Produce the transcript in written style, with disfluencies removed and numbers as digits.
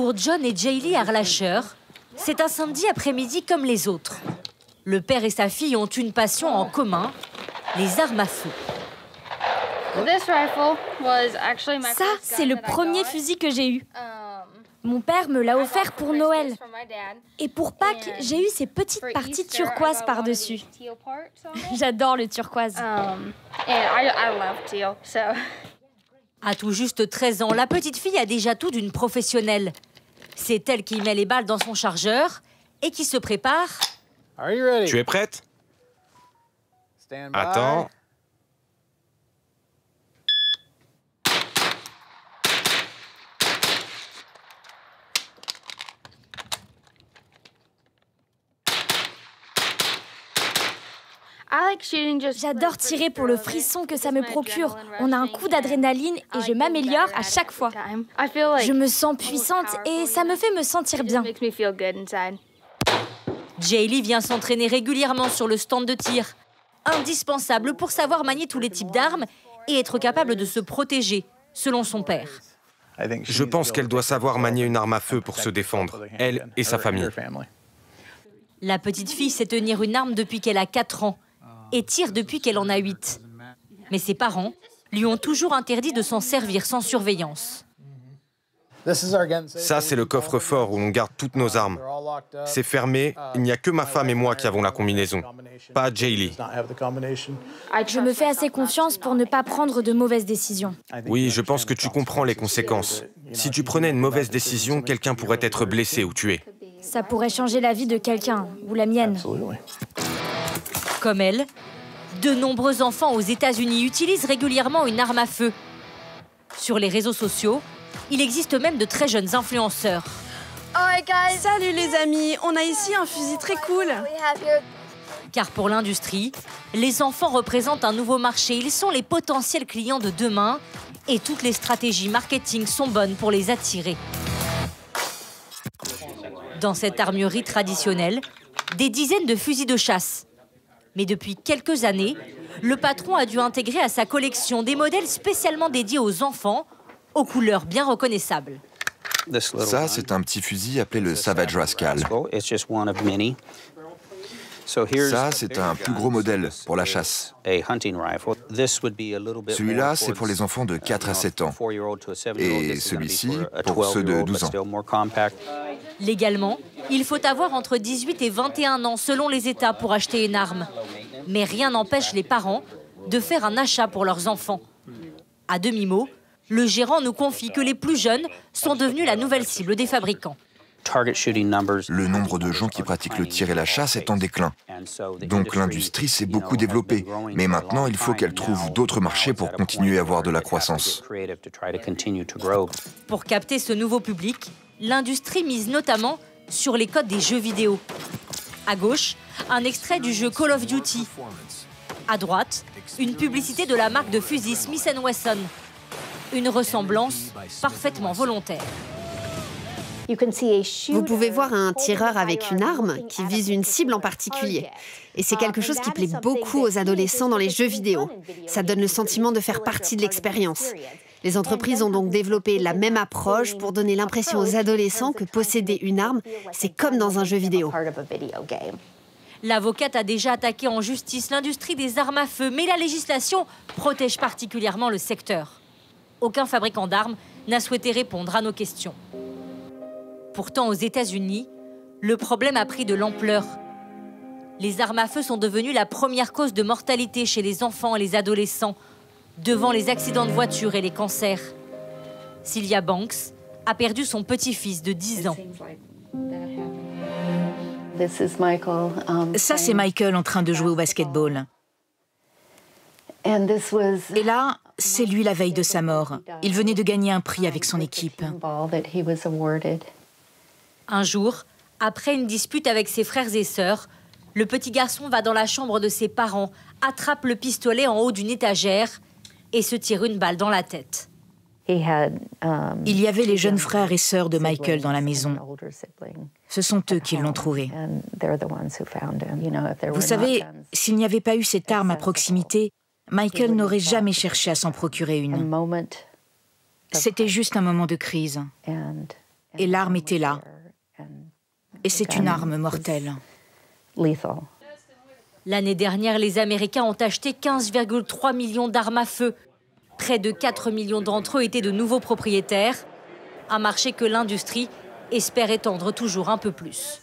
Pour John et Jaylee Arlacher, c'est un samedi après-midi comme les autres. Le père et sa fille ont une passion en commun, les armes à feu. Ça, c'est le premier fusil que j'ai eu. Mon père me l'a offert pour Noël. Et pour Pâques, j'ai eu ces petites parties turquoises par-dessus. J'adore le turquoise. À tout juste 13 ans, la petite fille a déjà tout d'une professionnelle. C'est elle qui met les balles dans son chargeur et qui se prépare. Tu es prête? Attends. J'adore tirer pour le frisson que ça me procure. On a un coup d'adrénaline et je m'améliore à chaque fois. Je me sens puissante et ça me fait me sentir bien. Jaylee vient s'entraîner régulièrement sur le stand de tir. Indispensable pour savoir manier tous les types d'armes et être capable de se protéger, selon son père. Je pense qu'elle doit savoir manier une arme à feu pour se défendre, elle et sa famille. La petite fille sait tenir une arme depuis qu'elle a 4 ans et tire depuis qu'elle en a 8. Mais ses parents lui ont toujours interdit de s'en servir sans surveillance. Ça, c'est le coffre-fort où on garde toutes nos armes. C'est fermé, il n'y a que ma femme et moi qui avons la combinaison, pas Jaylee. Je me fais assez confiance pour ne pas prendre de mauvaises décisions. Oui, je pense que tu comprends les conséquences. Si tu prenais une mauvaise décision, quelqu'un pourrait être blessé ou tué. Ça pourrait changer la vie de quelqu'un, ou la mienne. Comme elle, de nombreux enfants aux États-Unis utilisent régulièrement une arme à feu. Sur les réseaux sociaux, il existe même de très jeunes influenceurs. Salut les amis, on a ici un fusil très cool. Car pour l'industrie, les enfants représentent un nouveau marché. Ils sont les potentiels clients de demain et toutes les stratégies marketing sont bonnes pour les attirer. Dans cette armurerie traditionnelle, des dizaines de fusils de chasse. Mais depuis quelques années, le patron a dû intégrer à sa collection des modèles spécialement dédiés aux enfants, aux couleurs bien reconnaissables. Ça, c'est un petit fusil appelé le Savage Rascal. Ça, c'est un plus gros modèle pour la chasse. Celui-là, c'est pour les enfants de 4 à 7 ans. Et celui-ci, pour ceux de 12 ans. Légalement, il faut avoir entre 18 et 21 ans selon les États pour acheter une arme. Mais rien n'empêche les parents de faire un achat pour leurs enfants. À demi-mot, le gérant nous confie que les plus jeunes sont devenus la nouvelle cible des fabricants. Le nombre de gens qui pratiquent le tir et la chasse est en déclin. Donc l'industrie s'est beaucoup développée. Mais maintenant, il faut qu'elle trouve d'autres marchés pour continuer à avoir de la croissance. Pour capter ce nouveau public, l'industrie mise notamment sur les codes des jeux vidéo. À gauche, un extrait du jeu Call of Duty. À droite, une publicité de la marque de fusils Smith & Wesson. Une ressemblance parfaitement volontaire. Vous pouvez voir un tireur avec une arme qui vise une cible en particulier. Et c'est quelque chose qui plaît beaucoup aux adolescents dans les jeux vidéo. Ça donne le sentiment de faire partie de l'expérience. Les entreprises ont donc développé la même approche pour donner l'impression aux adolescents que posséder une arme, c'est comme dans un jeu vidéo. L'avocate a déjà attaqué en justice l'industrie des armes à feu, mais la législation protège particulièrement le secteur. Aucun fabricant d'armes n'a souhaité répondre à nos questions. Pourtant, aux États-Unis, le problème a pris de l'ampleur. Les armes à feu sont devenues la première cause de mortalité chez les enfants et les adolescents, devant les accidents de voiture et les cancers. Sylvia Banks a perdu son petit-fils de 10 ans. Ça, c'est Michael en train de jouer au basketball. Et là, c'est lui la veille de sa mort. Il venait de gagner un prix avec son équipe. Un jour, après une dispute avec ses frères et sœurs, le petit garçon va dans la chambre de ses parents, attrape le pistolet en haut d'une étagère et se tire une balle dans la tête. Il y avait les jeunes frères et sœurs de Michael dans la maison. Ce sont eux qui l'ont trouvé. Vous savez, s'il n'y avait pas eu cette arme à proximité, Michael n'aurait jamais cherché à s'en procurer une. C'était juste un moment de crise. Et l'arme était là. Et c'est une arme mortelle. L'année dernière, les Américains ont acheté 15,3 millions d'armes à feu. Près de 4 millions d'entre eux étaient de nouveaux propriétaires. Un marché que l'industrie espère étendre toujours un peu plus.